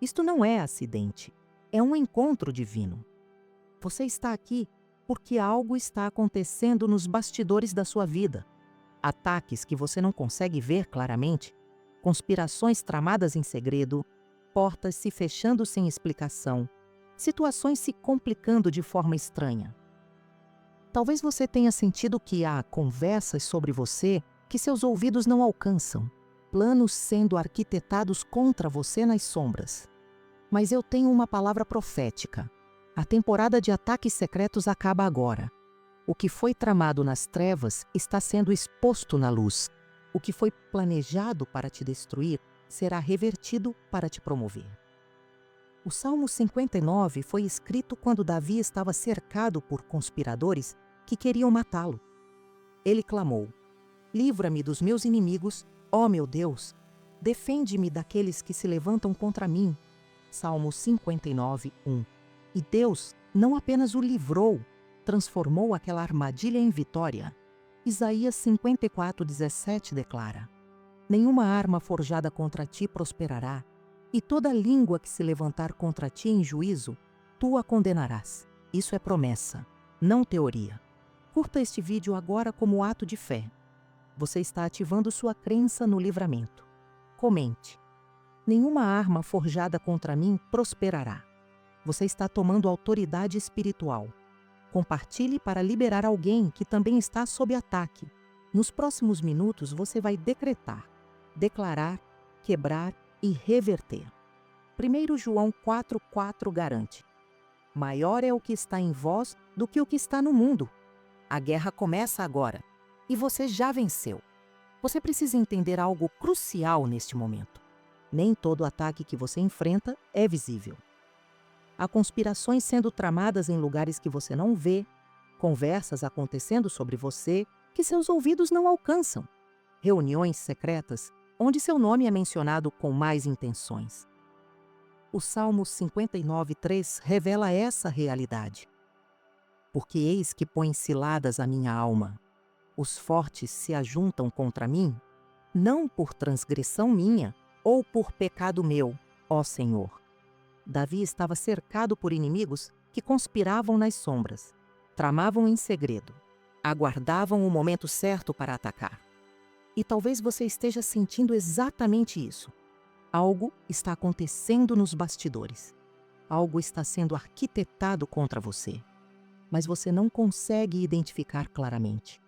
Isto não é acidente, é um encontro divino. Você está aqui porque algo está acontecendo nos bastidores da sua vida. Ataques que você não consegue ver claramente, conspirações tramadas em segredo, portas se fechando sem explicação, situações se complicando de forma estranha. Talvez você tenha sentido que há conversas sobre você que seus ouvidos não alcançam, planos sendo arquitetados contra você nas sombras. Mas eu tenho uma palavra profética. A temporada de ataques secretos acaba agora. O que foi tramado nas trevas está sendo exposto na luz. O que foi planejado para te destruir será revertido para te promover. O Salmo 59 foi escrito quando Davi estava cercado por conspiradores que queriam matá-lo. Ele clamou: "Livra-me dos meus inimigos, ó meu Deus! Defende-me daqueles que se levantam contra mim." Salmo 59, 1. E Deus não apenas o livrou, transformou aquela armadilha em vitória. Isaías 54, 17 declara: "Nenhuma arma forjada contra ti prosperará, e toda língua que se levantar contra ti em juízo, tu a condenarás." Isso é promessa, não teoria. Curta este vídeo agora como ato de fé. Você está ativando sua crença no livramento. Comente: "Nenhuma arma forjada contra mim prosperará." Você está tomando autoridade espiritual. Compartilhe para liberar alguém que também está sob ataque. Nos próximos minutos você vai decretar, declarar, quebrar e reverter. 1 João 4,4 garante: "Maior é o que está em vós do que o que está no mundo." A guerra começa agora e você já venceu. Você precisa entender algo crucial neste momento. Nem todo ataque que você enfrenta é visível. Há conspirações sendo tramadas em lugares que você não vê, conversas acontecendo sobre você que seus ouvidos não alcançam, reuniões secretas onde seu nome é mencionado com mais intenções. O Salmo 59:3 revela essa realidade. "Porque eis que põe ciladas a minha alma. Os fortes se ajuntam contra mim, não por transgressão minha ou por pecado meu, ó Senhor." Davi estava cercado por inimigos que conspiravam nas sombras, tramavam em segredo, aguardavam o momento certo para atacar. E talvez você esteja sentindo exatamente isso. Algo está acontecendo nos bastidores. Algo está sendo arquitetado contra você. Mas você não consegue identificar claramente.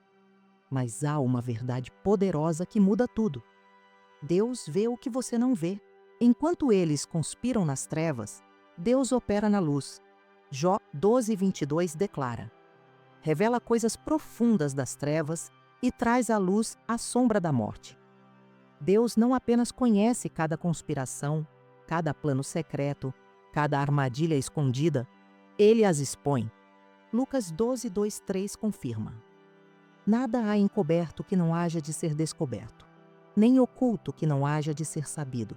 Mas há uma verdade poderosa que muda tudo. Deus vê o que você não vê. Enquanto eles conspiram nas trevas, Deus opera na luz. Jó 12:22 declara: "Revela coisas profundas das trevas e traz à luz a sombra da morte." Deus não apenas conhece cada conspiração, cada plano secreto, cada armadilha escondida, Ele as expõe. Lucas 12:2-3 confirma: "Nada há encoberto que não haja de ser descoberto, nem oculto que não haja de ser sabido.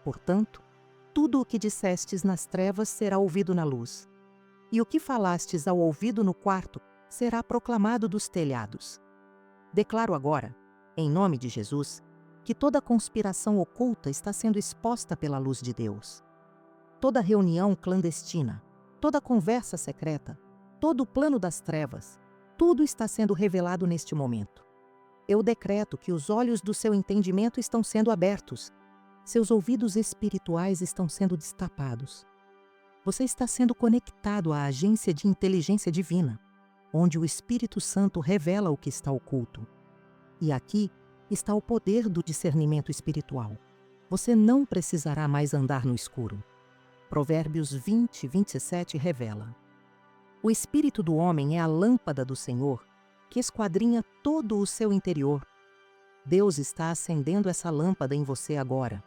Portanto, tudo o que dissestes nas trevas será ouvido na luz, e o que falastes ao ouvido no quarto será proclamado dos telhados." Declaro agora, em nome de Jesus, que toda conspiração oculta está sendo exposta pela luz de Deus. Toda reunião clandestina, toda conversa secreta, todo o plano das trevas, tudo está sendo revelado neste momento. Eu decreto que os olhos do seu entendimento estão sendo abertos. Seus ouvidos espirituais estão sendo destapados. Você está sendo conectado à agência de inteligência divina, onde o Espírito Santo revela o que está oculto. E aqui está o poder do discernimento espiritual. Você não precisará mais andar no escuro. Provérbios 20:27 revela: "O espírito do homem é a lâmpada do Senhor, que esquadrinha todo o seu interior." Deus está acendendo essa lâmpada em você agora.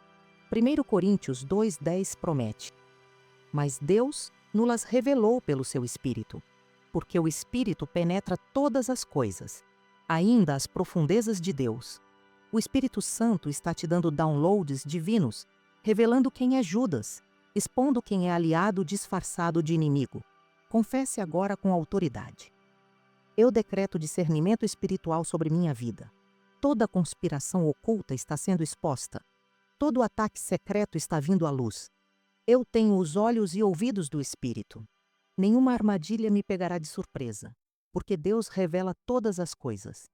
1 Coríntios 2:10 promete: "Mas Deus nos revelou pelo seu Espírito, porque o Espírito penetra todas as coisas, ainda as profundezas de Deus." O Espírito Santo está te dando downloads divinos, revelando quem é Judas, expondo quem é aliado disfarçado de inimigo. Confesse agora com autoridade: "Eu decreto discernimento espiritual sobre minha vida. Toda conspiração oculta está sendo exposta. Todo ataque secreto está vindo à luz. Eu tenho os olhos e ouvidos do Espírito. Nenhuma armadilha me pegará de surpresa, porque Deus revela todas as coisas.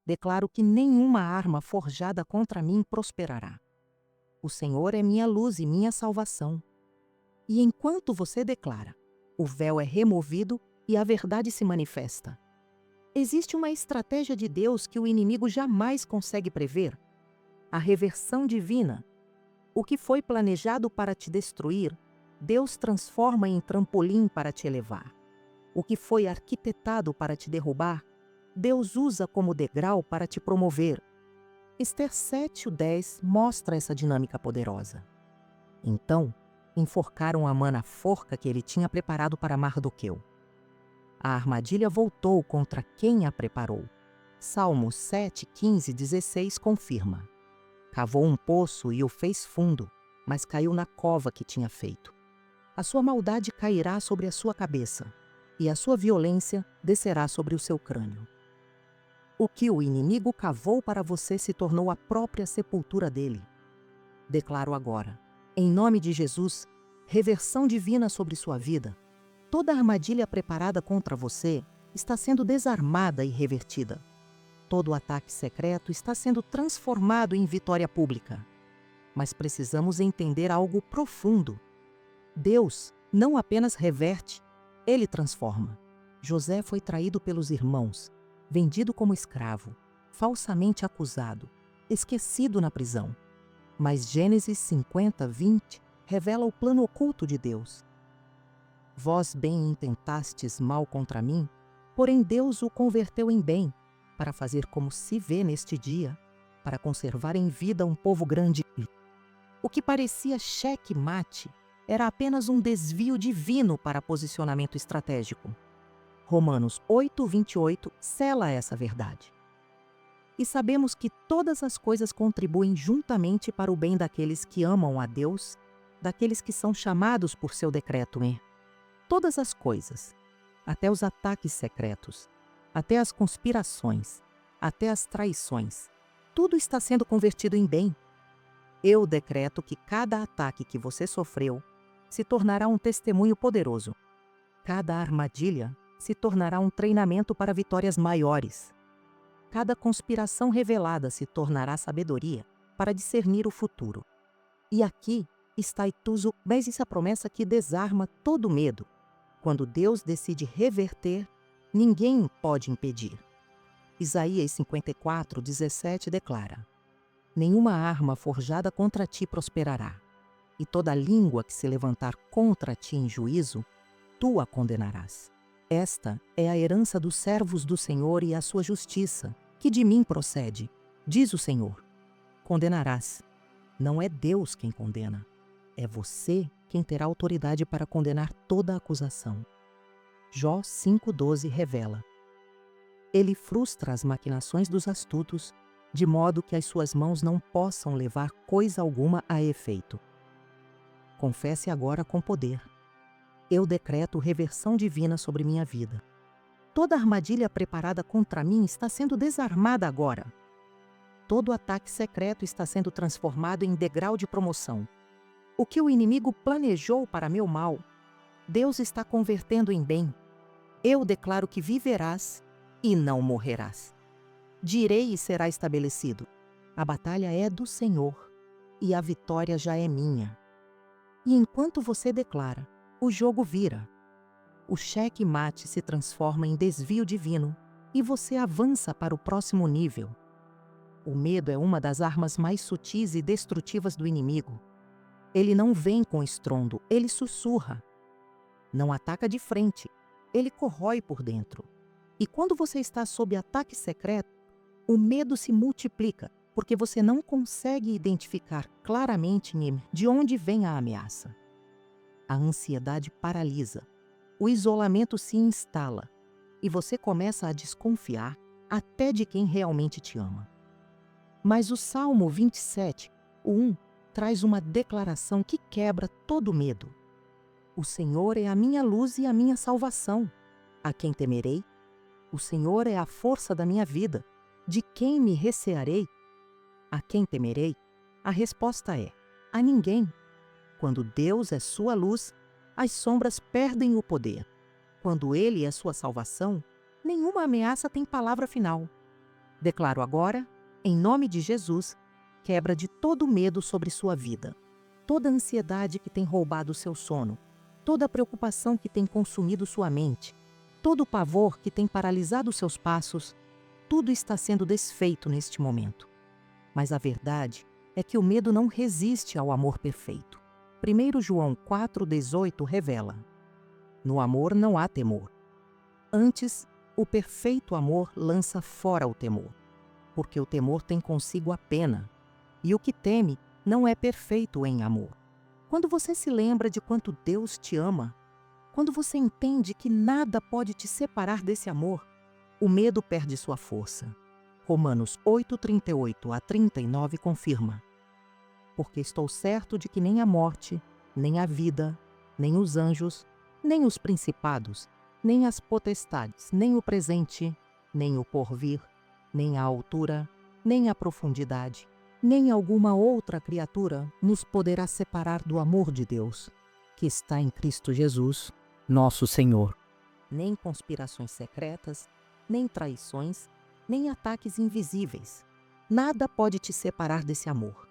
Declaro que nenhuma arma forjada contra mim prosperará. O Senhor é minha luz e minha salvação. E enquanto você declara, o véu é removido e a verdade se manifesta. Existe uma estratégia de Deus que o inimigo jamais consegue prever: a reversão divina. O que foi planejado para te destruir, Deus transforma em trampolim para te elevar. O que foi arquitetado para te derrubar, Deus usa como degrau para te promover. Ester 7:10 mostra essa dinâmica poderosa. Então, enforcaram Amã na forca que ele tinha preparado para Mardoqueu. A armadilha voltou contra quem a preparou. Salmos 7, 15 e 16 confirma. Cavou um poço e o fez fundo, mas caiu na cova que tinha feito. A sua maldade cairá sobre a sua cabeça, e a sua violência descerá sobre o seu crânio. O que o inimigo cavou para você se tornou a própria sepultura dele. Declaro agora, em nome de Jesus, reversão divina sobre sua vida. Toda armadilha preparada contra você está sendo desarmada e revertida. Todo ataque secreto está sendo transformado em vitória pública. Mas precisamos entender algo profundo. Deus não apenas reverte, Ele transforma. José foi traído pelos irmãos, vendido como escravo, falsamente acusado, esquecido na prisão. Mas Gênesis 50, 20 revela o plano oculto de Deus. Vós bem intentastes mal contra mim, porém Deus o converteu em bem, para fazer como se vê neste dia, para conservar em vida um povo grande. O que parecia cheque-mate era apenas um desvio divino para posicionamento estratégico. Romanos 8:28 sela essa verdade. E sabemos que todas as coisas contribuem juntamente para o bem daqueles que amam a Deus, daqueles que são chamados por seu decreto. Todas as coisas, até os ataques secretos, até as conspirações, até as traições, tudo está sendo convertido em bem. Eu decreto que cada ataque que você sofreu se tornará um testemunho poderoso. Cada armadilha se tornará um treinamento para vitórias maiores. Cada conspiração revelada se tornará sabedoria para discernir o futuro. E aqui está Ituzo, mas essa promessa que desarma todo medo. Quando Deus decide reverter, ninguém pode impedir. Isaías 54:17 declara: nenhuma arma forjada contra ti prosperará, e toda língua que se levantar contra ti em juízo, tu a condenarás. Esta é a herança dos servos do Senhor e a sua justiça, que de mim procede, diz o Senhor. Condenarás. Não é Deus quem condena, é você quem terá autoridade para condenar toda acusação. Jó 5:12 revela: ele frustra as maquinações dos astutos, de modo que as suas mãos não possam levar coisa alguma a efeito. Confesse agora com poder. Eu decreto reversão divina sobre minha vida. Toda armadilha preparada contra mim está sendo desarmada agora. Todo ataque secreto está sendo transformado em degrau de promoção. O que o inimigo planejou para meu mal, Deus está convertendo em bem. Eu declaro que viverás e não morrerás. Direi e será estabelecido. A batalha é do Senhor e a vitória já é minha. E enquanto você declara, o jogo vira. O cheque-mate se transforma em desvio divino e você avança para o próximo nível. O medo é uma das armas mais sutis e destrutivas do inimigo. Ele não vem com estrondo, ele sussurra. Não ataca de frente, ele corrói por dentro. E quando você está sob ataque secreto, o medo se multiplica, porque você não consegue identificar claramente de onde vem a ameaça. A ansiedade paralisa, o isolamento se instala, e você começa a desconfiar até de quem realmente te ama. Mas o Salmo 27, o 1, traz uma declaração que quebra todo medo. O Senhor é a minha luz e a minha salvação. A quem temerei? O Senhor é a força da minha vida. De quem me recearei? A quem temerei? A resposta é: a ninguém. Quando Deus é sua luz, as sombras perdem o poder. Quando Ele é sua salvação, nenhuma ameaça tem palavra final. Declaro agora, em nome de Jesus, quebra de todo medo sobre sua vida. Toda ansiedade que tem roubado seu sono, toda preocupação que tem consumido sua mente, todo pavor que tem paralisado seus passos, tudo está sendo desfeito neste momento. Mas a verdade é que o medo não resiste ao amor perfeito. 1 João 4,18 revela: no amor não há temor. Antes, o perfeito amor lança fora o temor, porque o temor tem consigo a pena, e o que teme não é perfeito em amor. Quando você se lembra de quanto Deus te ama, quando você entende que nada pode te separar desse amor, o medo perde sua força. Romanos 8:38 a 39 confirma: porque estou certo de que nem a morte, nem a vida, nem os anjos, nem os principados, nem as potestades, nem o presente, nem o porvir, nem a altura, nem a profundidade, nem alguma outra criatura nos poderá separar do amor de Deus, que está em Cristo Jesus, nosso Senhor. Nem conspirações secretas, nem traições, nem ataques invisíveis. Nada pode te separar desse amor.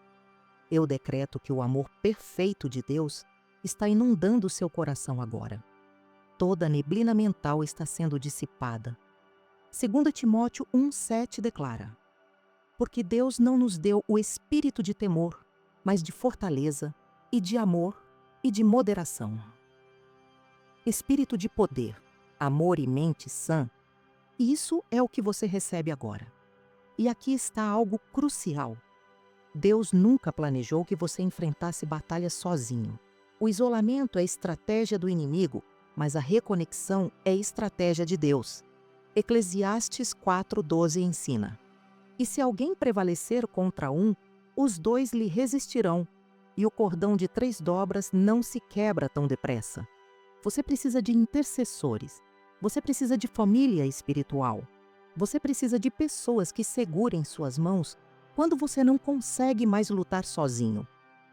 Eu decreto que o amor perfeito de Deus está inundando seu coração agora. Toda neblina mental está sendo dissipada. 2 Timóteo 1,7 declara: porque Deus não nos deu o espírito de temor, mas de fortaleza, e de amor, e de moderação. Espírito de poder, amor e mente sã, isso é o que você recebe agora. E aqui está algo crucial. Deus nunca planejou que você enfrentasse batalhas sozinho. O isolamento é estratégia do inimigo, mas a reconexão é estratégia de Deus. Eclesiastes 4,12 ensina: e se alguém prevalecer contra um, os dois lhe resistirão, e o cordão de 3 dobras não se quebra tão depressa. Você precisa de intercessores. Você precisa de família espiritual. Você precisa de pessoas que segurem suas mãos quando você não consegue mais lutar sozinho.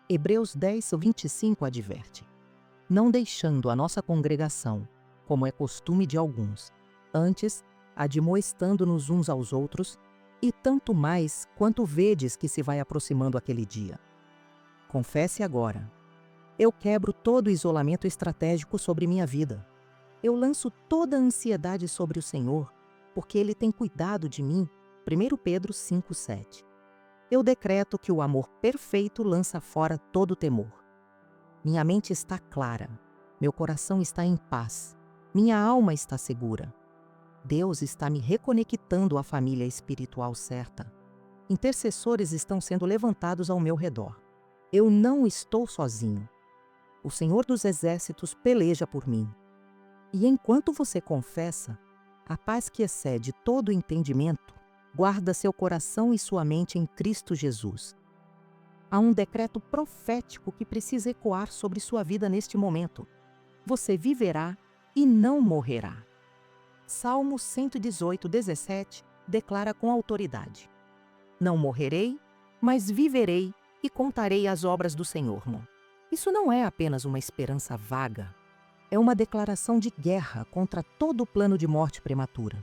Hebreus 10:25 adverte: não deixando a nossa congregação, como é costume de alguns, antes, admoestando-nos uns aos outros, e tanto mais quanto vedes que se vai aproximando aquele dia. Confesse agora: eu quebro todo o isolamento estratégico sobre minha vida. Eu lanço toda a ansiedade sobre o Senhor, porque Ele tem cuidado de mim. 1 Pedro 5,7. Eu decreto que o amor perfeito lança fora todo temor. Minha mente está clara, meu coração está em paz, minha alma está segura. Deus está me reconectando à família espiritual certa. Intercessores estão sendo levantados ao meu redor. Eu não estou sozinho. O Senhor dos Exércitos peleja por mim. E enquanto você confessa, a paz que excede todo o entendimento guarda seu coração e sua mente em Cristo Jesus. Há um decreto profético que precisa ecoar sobre sua vida neste momento. Você viverá e não morrerá. Salmo 118:17 declara com autoridade: não morrerei, mas viverei e contarei as obras do Senhor. Isso não é apenas uma esperança vaga. É uma declaração de guerra contra todo o plano de morte prematura,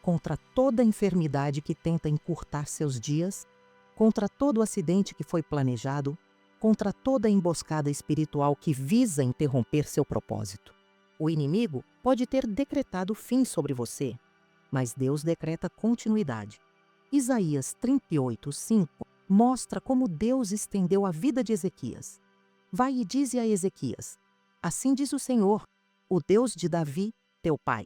contra toda enfermidade que tenta encurtar seus dias, contra todo acidente que foi planejado, contra toda emboscada espiritual que visa interromper seu propósito. O inimigo pode ter decretado fim sobre você, mas Deus decreta continuidade. Isaías 38:5 mostra como Deus estendeu a vida de Ezequias. Vai e dize a Ezequias: assim diz o Senhor, o Deus de Davi, teu pai: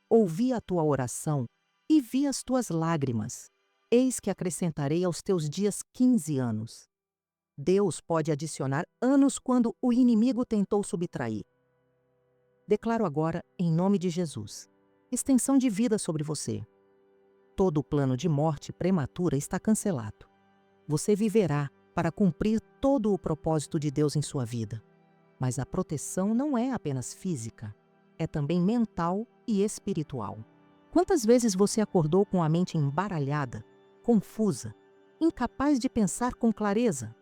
ouvi a tua oração e vi as tuas lágrimas. Eis que acrescentarei aos teus dias 15 anos. Deus pode adicionar anos quando o inimigo tentou subtrair. Declaro agora, em nome de Jesus, extensão de vida sobre você. Todo o plano de morte prematura está cancelado. Você viverá para cumprir todo o propósito de Deus em sua vida. Mas a proteção não é apenas física, é também mental e espiritual. Quantas vezes você acordou com a mente embaralhada, confusa, incapaz de pensar com clareza?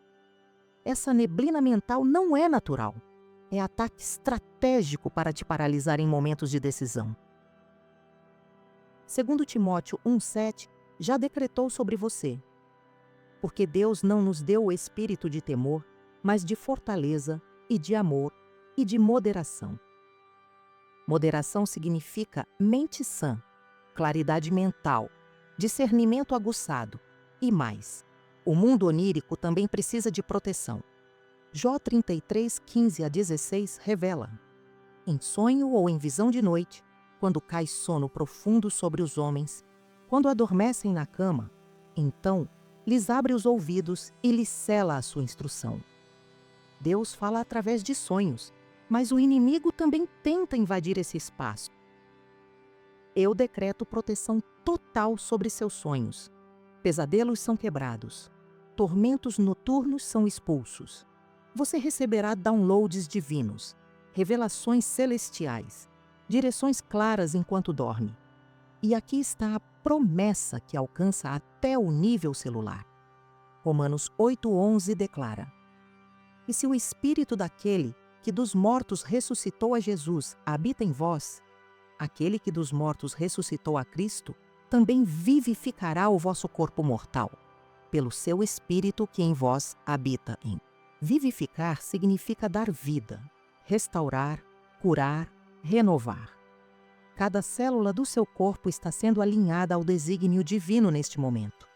Essa neblina mental não é natural. É ataque estratégico para te paralisar em momentos de decisão. 2 Timóteo 1,7 já decretou sobre você. Porque Deus não nos deu o espírito de temor, mas de fortaleza e de amor e de moderação. Moderação significa mente sã, claridade mental, discernimento aguçado e mais. O mundo onírico também precisa de proteção. Jó 33, 15 a 16 revela: em sonho ou em visão de noite, quando cai sono profundo sobre os homens, quando adormecem na cama, então lhes abre os ouvidos e lhes cela a sua instrução. Deus fala através de sonhos, mas o inimigo também tenta invadir esse espaço. Eu decreto proteção total sobre seus sonhos. Pesadelos são quebrados. Tormentos noturnos são expulsos. Você receberá downloads divinos, revelações celestiais, direções claras enquanto dorme. E aqui está a promessa que alcança até o nível celular. Romanos 8,11 declara: e se o Espírito daquele que dos mortos ressuscitou a Jesus habita em vós, aquele que dos mortos ressuscitou a Cristo também vivificará o vosso corpo mortal, pelo seu Espírito que em vós habita em. Vivificar significa dar vida, restaurar, curar, renovar. Cada célula do seu corpo está sendo alinhada ao desígnio divino neste momento.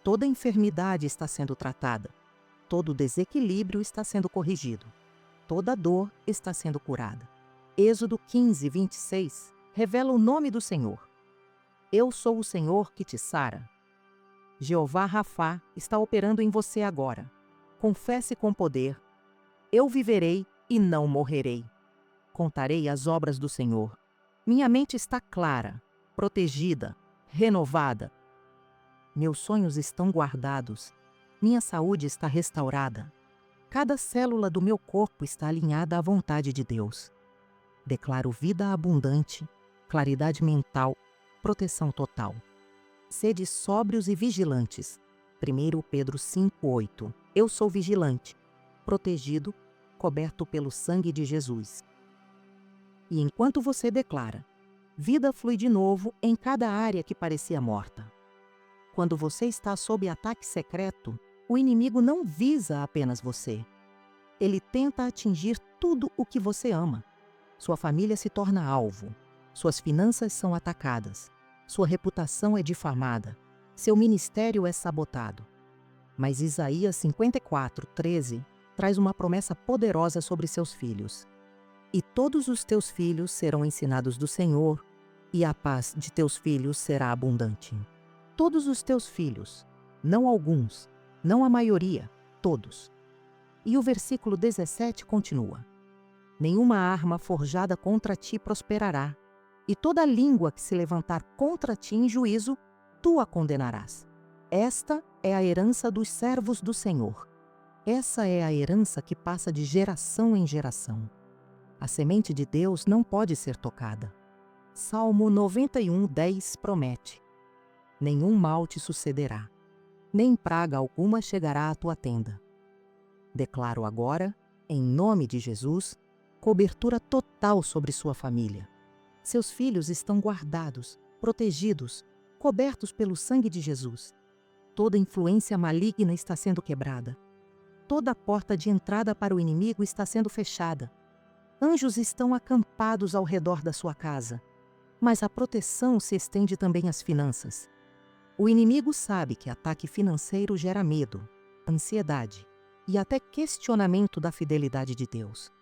Toda enfermidade está sendo tratada. Todo desequilíbrio está sendo corrigido. Toda dor está sendo curada. Êxodo 15, 26 revela o nome do Senhor. Eu sou o Senhor que te sara. Jeová Rafá está operando em você agora. Confesse com poder: eu viverei e não morrerei. Contarei as obras do Senhor. Minha mente está clara, protegida, renovada. Meus sonhos estão guardados. Minha saúde está restaurada. Cada célula do meu corpo está alinhada à vontade de Deus. Declaro vida abundante, claridade mental, proteção total. Sede sóbrios e vigilantes. 1 Pedro 5,8. Eu sou vigilante, protegido, coberto pelo sangue de Jesus. E enquanto você declara, vida flui de novo em cada área que parecia morta. Quando você está sob ataque secreto, o inimigo não visa apenas você. Ele tenta atingir tudo o que você ama. Sua família se torna alvo. Suas finanças são atacadas. Sua reputação é difamada. Seu ministério é sabotado. Mas Isaías 54, 13 traz uma promessa poderosa sobre seus filhos. E todos os teus filhos serão ensinados do Senhor, e a paz de teus filhos será abundante. Todos os teus filhos, não alguns, não a maioria, todos. E o versículo 17 continua: nenhuma arma forjada contra ti prosperará, e toda língua que se levantar contra ti em juízo, tu a condenarás. Esta é a herança dos servos do Senhor. Essa é a herança que passa de geração em geração. A semente de Deus não pode ser tocada. Salmo 91, 10 promete: nenhum mal te sucederá, nem praga alguma chegará à tua tenda. Declaro agora, em nome de Jesus, cobertura total sobre sua família. Seus filhos estão guardados, protegidos, cobertos pelo sangue de Jesus. Toda influência maligna está sendo quebrada. Toda porta de entrada para o inimigo está sendo fechada. Anjos estão acampados ao redor da sua casa. Mas a proteção se estende também às finanças. O inimigo sabe que ataque financeiro gera medo, ansiedade e até questionamento da fidelidade de Deus.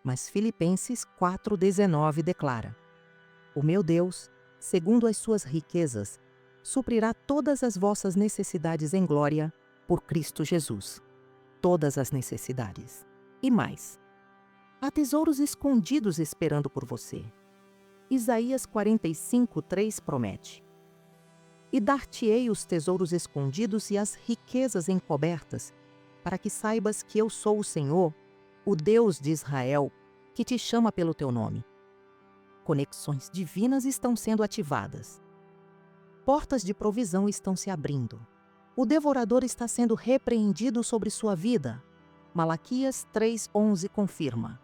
Mas Filipenses 4,19 declara: o meu Deus, segundo as suas riquezas, suprirá todas as vossas necessidades em glória por Cristo Jesus. Todas as necessidades. E mais. Há tesouros escondidos esperando por você. Isaías 45, 3 promete: e dar-te-ei os tesouros escondidos e as riquezas encobertas, para que saibas que eu sou o Senhor, o Deus de Israel, que te chama pelo teu nome. Conexões divinas estão sendo ativadas. Portas de provisão estão se abrindo. O devorador está sendo repreendido sobre sua vida. Malaquias 3:11 confirma: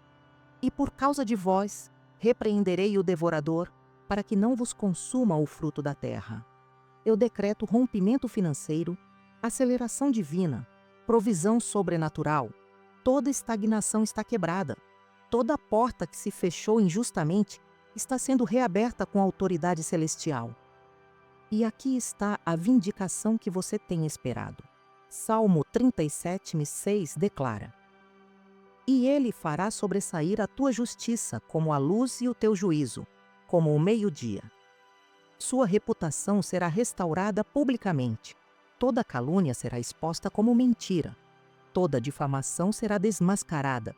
E por causa de vós, repreenderei o devorador, para que não vos consuma o fruto da terra. Eu decreto rompimento financeiro, aceleração divina, provisão sobrenatural. Toda estagnação está quebrada. Toda porta que se fechou injustamente está sendo reaberta com autoridade celestial. E aqui está a vindicação que você tem esperado. Salmo 37:6 declara: E ele fará sobressair a tua justiça como a luz e o teu juízo, como o meio-dia. Sua reputação será restaurada publicamente. Toda calúnia será exposta como mentira. Toda difamação será desmascarada.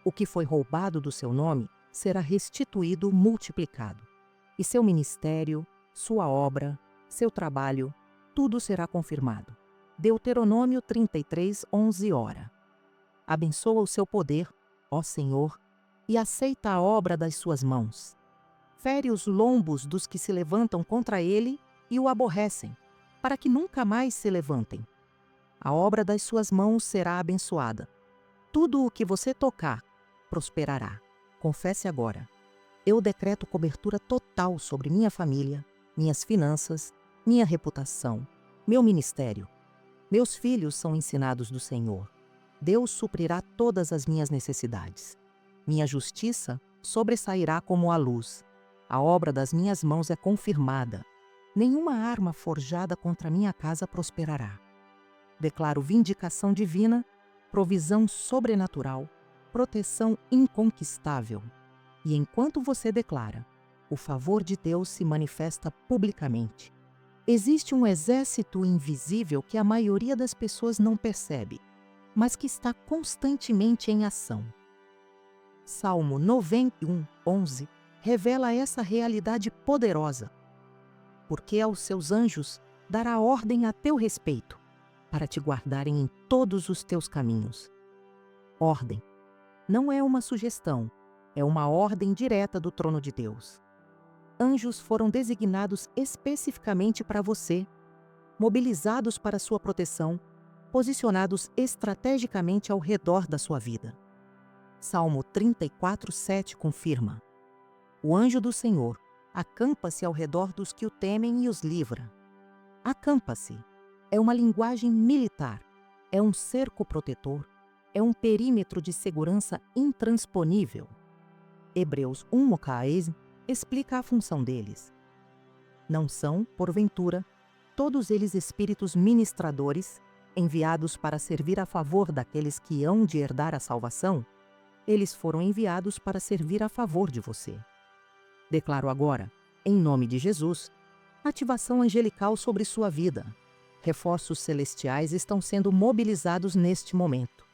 O que foi roubado do seu nome será restituído multiplicado. E seu ministério, sua obra, seu trabalho, tudo será confirmado. Deuteronômio 33:11 ora: Abençoa o seu poder, ó Senhor, e aceita a obra das suas mãos. Fere os lombos dos que se levantam contra ele e o aborrecem, para que nunca mais se levantem. A obra das suas mãos será abençoada. Tudo o que você tocar prosperará. Confesse agora: eu decreto cobertura total sobre minha família, minhas finanças, minha reputação, meu ministério. Meus filhos são ensinados do Senhor. Deus suprirá todas as minhas necessidades. Minha justiça sobressairá como a luz. A obra das minhas mãos é confirmada. Nenhuma arma forjada contra minha casa prosperará. Declaro vindicação divina, provisão sobrenatural, proteção inconquistável. E enquanto você declara, o favor de Deus se manifesta publicamente. Existe um exército invisível que a maioria das pessoas não percebe, mas que está constantemente em ação. Salmo 91:11 revela essa realidade poderosa. Porque aos seus anjos dará ordem a teu respeito, para te guardarem em todos os teus caminhos. Ordem. Não é uma sugestão, é uma ordem direta do trono de Deus. Anjos foram designados especificamente para você, mobilizados para sua proteção, posicionados estrategicamente ao redor da sua vida. Salmo 34:7 confirma: O anjo do Senhor acampa-se ao redor dos que o temem e os livra. Acampa-se é uma linguagem militar, é um cerco protetor, é um perímetro de segurança intransponível. Hebreus 1:15 explica a função deles. Não são, porventura, todos eles espíritos ministradores, enviados para servir a favor daqueles que hão de herdar a salvação? Eles foram enviados para servir a favor de você. Declaro agora, em nome de Jesus, ativação angelical sobre sua vida. Reforços celestiais estão sendo mobilizados neste momento.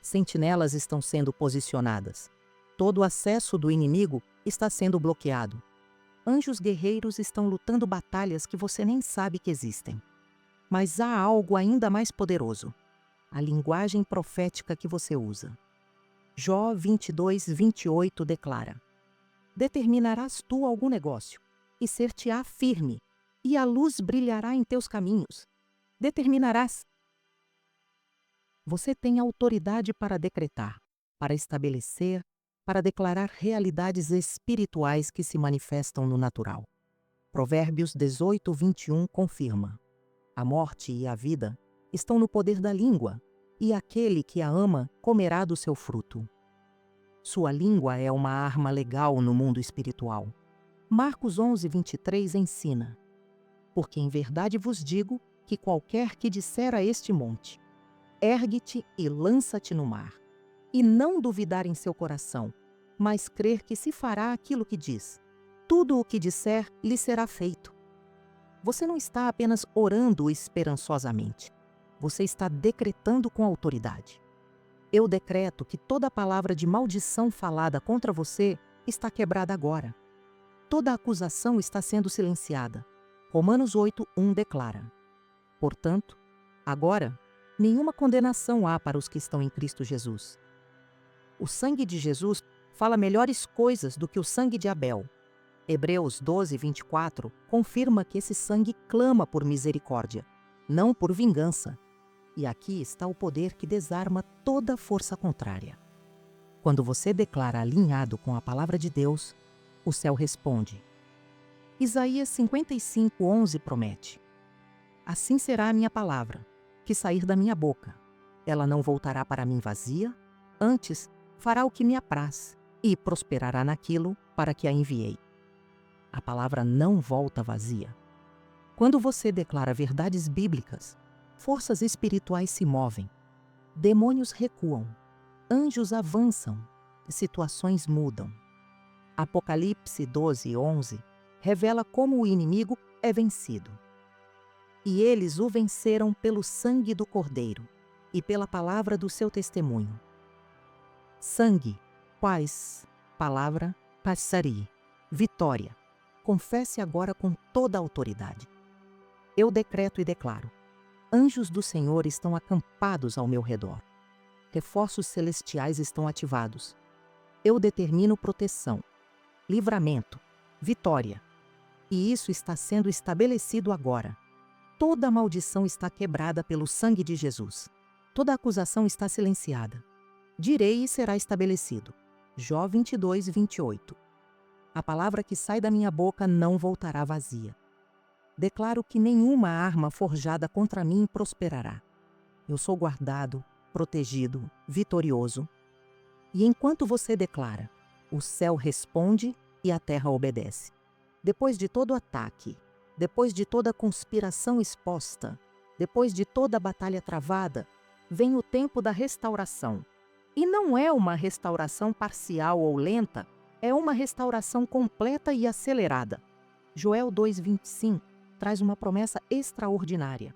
Sentinelas estão sendo posicionadas. Todo o acesso do inimigo está sendo bloqueado. Anjos guerreiros estão lutando batalhas que você nem sabe que existem. Mas há algo ainda mais poderoso: a linguagem profética que você usa. Jó 22:28 declara: Determinarás tu algum negócio, e ser-te-á firme, e a luz brilhará em teus caminhos. Determinarás. Você tem autoridade para decretar, para estabelecer, para declarar realidades espirituais que se manifestam no natural. Provérbios 18:21 confirma: A morte e a vida estão no poder da língua, e aquele que a ama comerá do seu fruto. Sua língua é uma arma legal no mundo espiritual. Marcos 11:23 ensina: Porque em verdade vos digo que qualquer que disser a este monte, ergue-te e lança-te no mar, e não duvidar em seu coração, mas crer que se fará aquilo que diz, tudo o que disser lhe será feito. Você não está apenas orando esperançosamente. Você está decretando com autoridade. Eu decreto que toda palavra de maldição falada contra você está quebrada agora. Toda acusação está sendo silenciada. Romanos 8:1 declara: Portanto, agora, nenhuma condenação há para os que estão em Cristo Jesus. O sangue de Jesus fala melhores coisas do que o sangue de Abel. Hebreus 12:24 confirma que esse sangue clama por misericórdia, não por vingança. E aqui está o poder que desarma toda força contrária. Quando você declara alinhado com a palavra de Deus, o céu responde. Isaías 55:11 promete: Assim será a minha palavra, que sair da minha boca. Ela não voltará para mim vazia, antes fará o que me apraz e prosperará naquilo para que a enviei. A palavra não volta vazia. Quando você declara verdades bíblicas, forças espirituais se movem, demônios recuam, anjos avançam, situações mudam. Apocalipse 12:11 revela como o inimigo é vencido. E eles o venceram pelo sangue do Cordeiro e pela palavra do seu testemunho. Sangue, paz, palavra, passari, vitória. Confesse agora com toda a autoridade. Eu decreto e declaro: anjos do Senhor estão acampados ao meu redor. Reforços celestiais estão ativados. Eu determino proteção, livramento, vitória. E isso está sendo estabelecido agora. Toda maldição está quebrada pelo sangue de Jesus. Toda acusação está silenciada. Direi e será estabelecido. Jó 22:28. A palavra que sai da minha boca não voltará vazia. Declaro que nenhuma arma forjada contra mim prosperará. Eu sou guardado, protegido, vitorioso. E enquanto você declara, o céu responde e a terra obedece. Depois de todo ataque, depois de toda conspiração exposta, depois de toda batalha travada, vem o tempo da restauração. E não é uma restauração parcial ou lenta, é uma restauração completa e acelerada. Joel 2:25 traz uma promessa extraordinária.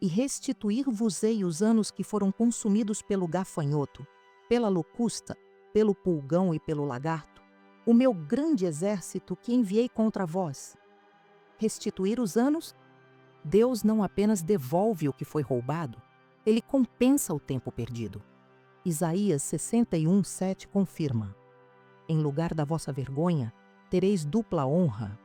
E restituir-vos-ei os anos que foram consumidos pelo gafanhoto, pela locusta, pelo pulgão e pelo lagarto, o meu grande exército que enviei contra vós. Restituir os anos? Deus não apenas devolve o que foi roubado, ele compensa o tempo perdido. Isaías 61:7 confirma: em lugar da vossa vergonha, tereis dupla honra,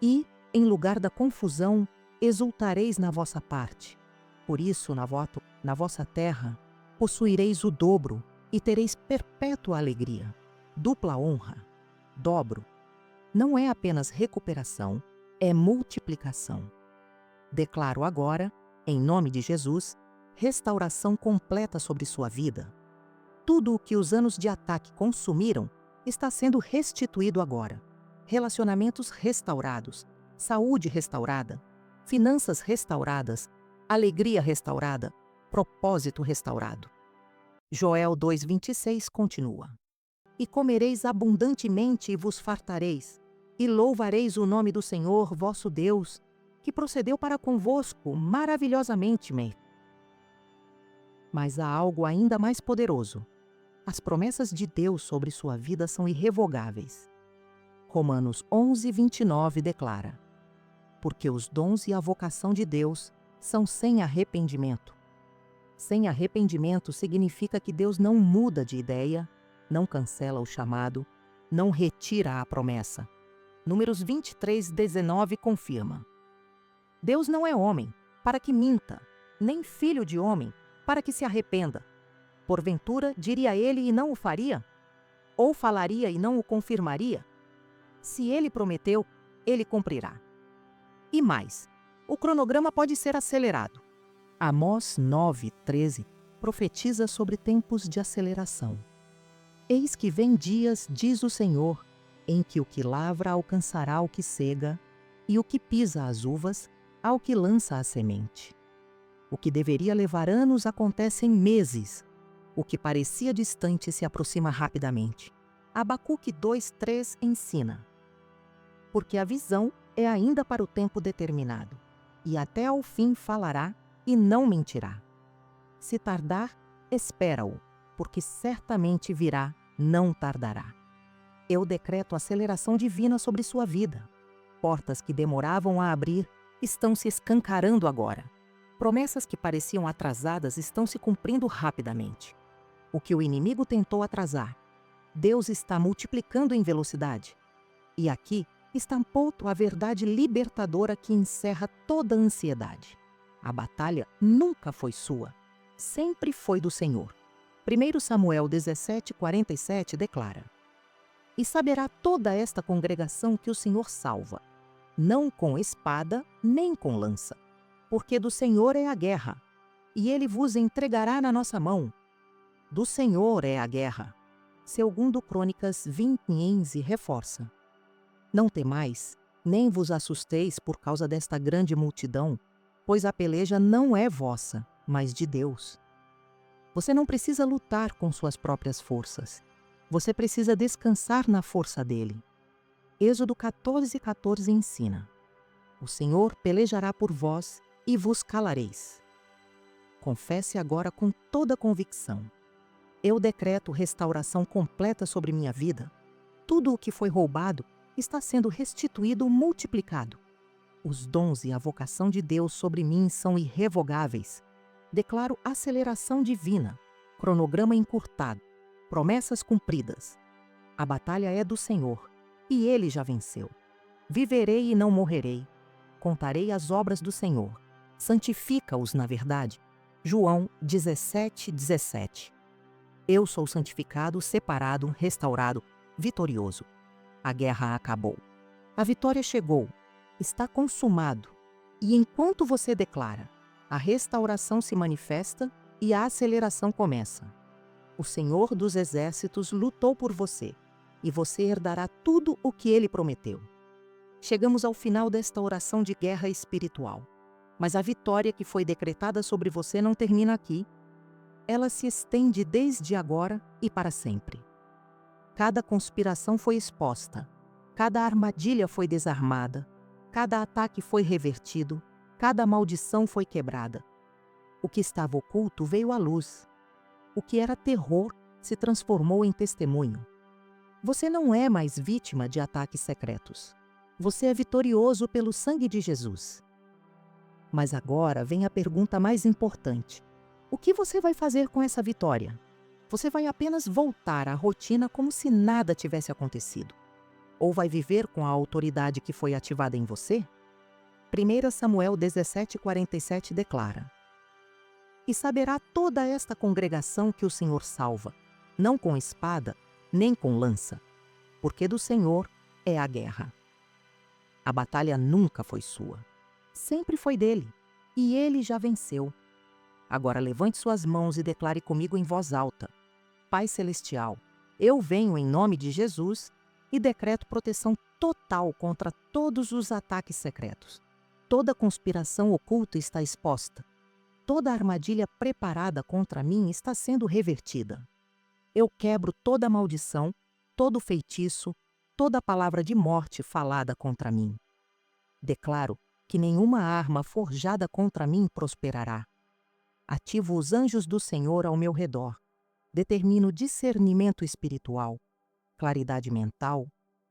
e, em lugar da confusão, exultareis na vossa parte. Por isso, na vossa terra, possuireis o dobro e tereis perpétua alegria. Dupla honra, dobro. Não é apenas recuperação, é multiplicação. Declaro agora, em nome de Jesus, restauração completa sobre sua vida. Tudo o que os anos de ataque consumiram está sendo restituído agora. Relacionamentos restaurados, saúde restaurada, finanças restauradas, alegria restaurada, propósito restaurado. Joel 2:26 continua: E comereis abundantemente e vos fartareis, e louvareis o nome do Senhor vosso Deus, que procedeu para convosco maravilhosamente. Mas há algo ainda mais poderoso. As promessas de Deus sobre sua vida são irrevogáveis. Romanos 11:29 declara: Porque os dons e a vocação de Deus são sem arrependimento. Sem arrependimento significa que Deus não muda de ideia, não cancela o chamado, não retira a promessa. Números 23:19 confirma: Deus não é homem, para que minta, nem filho de homem, para que se arrependa. Porventura, diria ele e não o faria? Ou falaria e não o confirmaria? Se ele prometeu, ele cumprirá. E mais, o cronograma pode ser acelerado. Amós 9:13 profetiza sobre tempos de aceleração. Eis que vem dias, diz o Senhor, em que o que lavra alcançará o que cega, e o que pisa as uvas, ao que lança a semente. O que deveria levar anos acontece em meses. O que parecia distante se aproxima rapidamente. Abacuque 2:3 ensina: Porque a visão é ainda para o tempo determinado, e até ao fim falará e não mentirá. Se tardar, espera-o, porque certamente virá, não tardará. Eu decreto aceleração divina sobre sua vida. Portas que demoravam a abrir estão se escancarando agora. Promessas que pareciam atrasadas estão se cumprindo rapidamente. O que o inimigo tentou atrasar, Deus está multiplicando em velocidade. E aqui está posto a verdade libertadora que encerra toda a ansiedade. A batalha nunca foi sua, sempre foi do Senhor. 1 Samuel 17:47 declara: E saberá toda esta congregação que o Senhor salva, não com espada nem com lança, porque do Senhor é a guerra, e ele vos entregará na nossa mão. Do Senhor é a guerra. 2 Crônicas 20:15 reforça: Não temais, nem vos assusteis por causa desta grande multidão, pois a peleja não é vossa, mas de Deus. Você não precisa lutar com suas próprias forças. Você precisa descansar na força dele. Êxodo 14:14 ensina: O Senhor pelejará por vós e vos calareis. Confesse agora com toda convicção: Eu decreto restauração completa sobre minha vida. Tudo o que foi roubado está sendo restituído multiplicado. Os dons e a vocação de Deus sobre mim são irrevogáveis. Declaro aceleração divina, cronograma encurtado, promessas cumpridas. A batalha é do Senhor, e Ele já venceu. Viverei e não morrerei. Contarei as obras do Senhor. Santifica-os na verdade. João 17:17. Eu sou santificado, separado, restaurado, vitorioso. A guerra acabou. A vitória chegou. Está consumado. E enquanto você declara, a restauração se manifesta e a aceleração começa. O Senhor dos Exércitos lutou por você, e você herdará tudo o que Ele prometeu. Chegamos ao final desta oração de guerra espiritual. Mas a vitória que foi decretada sobre você não termina aqui. Ela se estende desde agora e para sempre. Cada conspiração foi exposta, cada armadilha foi desarmada, cada ataque foi revertido, cada maldição foi quebrada. O que estava oculto veio à luz. O que era terror se transformou em testemunho. Você não é mais vítima de ataques secretos. Você é vitorioso pelo sangue de Jesus. Mas agora vem a pergunta mais importante. O que você vai fazer com essa vitória? Você vai apenas voltar à rotina como se nada tivesse acontecido? Ou vai viver com a autoridade que foi ativada em você? 1 Samuel 17:47 declara: E saberá toda esta congregação que o Senhor salva, não com espada, nem com lança, porque do Senhor é a guerra. A batalha nunca foi sua, sempre foi dele, e ele já venceu. Agora levante suas mãos e declare comigo em voz alta: Pai Celestial, eu venho em nome de Jesus e decreto proteção total contra todos os ataques secretos. Toda conspiração oculta está exposta. Toda armadilha preparada contra mim está sendo revertida. Eu quebro toda maldição, todo feitiço, toda palavra de morte falada contra mim. Declaro que nenhuma arma forjada contra mim prosperará. Ativo os anjos do Senhor ao meu redor. Determino discernimento espiritual, claridade mental,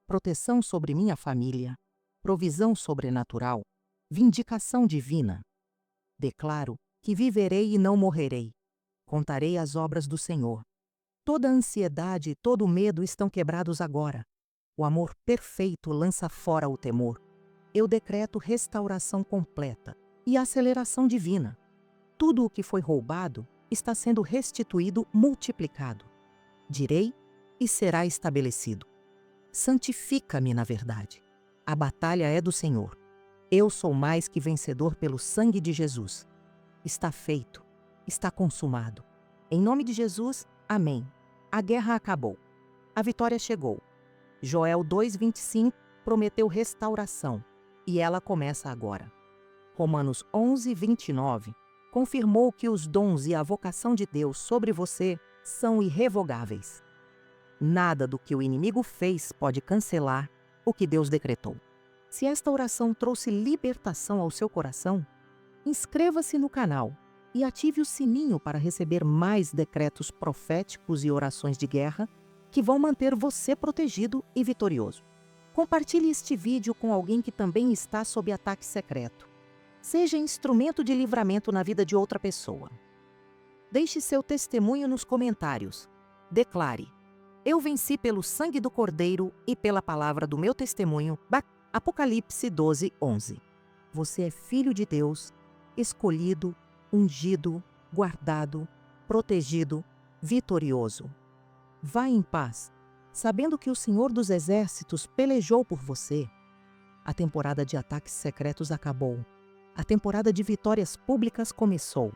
proteção sobre minha família, provisão sobrenatural, vindicação divina. Declaro que viverei e não morrerei. Contarei as obras do Senhor. Toda ansiedade e todo medo estão quebrados agora. O amor perfeito lança fora o temor. Eu decreto restauração completa e aceleração divina. Tudo o que foi roubado está sendo restituído multiplicado. Direi e será estabelecido. Santifica-me na verdade. A batalha é do Senhor. Eu sou mais que vencedor pelo sangue de Jesus. Está feito. Está consumado. Em nome de Jesus, amém. A guerra acabou. A vitória chegou. Joel 2:25 prometeu restauração, e ela começa agora. Romanos 11:29 confirmou que os dons e a vocação de Deus sobre você são irrevogáveis. Nada do que o inimigo fez pode cancelar o que Deus decretou. Se esta oração trouxe libertação ao seu coração, inscreva-se no canal e ative o sininho para receber mais decretos proféticos e orações de guerra que vão manter você protegido e vitorioso. Compartilhe este vídeo com alguém que também está sob ataque secreto. Seja instrumento de livramento na vida de outra pessoa. Deixe seu testemunho nos comentários. Declare: Eu venci pelo sangue do Cordeiro e pela palavra do meu testemunho. Apocalipse 12:11. Você é filho de Deus escolhido, ungido, guardado, protegido, vitorioso. Vá em paz, sabendo que o Senhor dos Exércitos pelejou por você. A temporada de ataques secretos acabou. A temporada de vitórias públicas começou.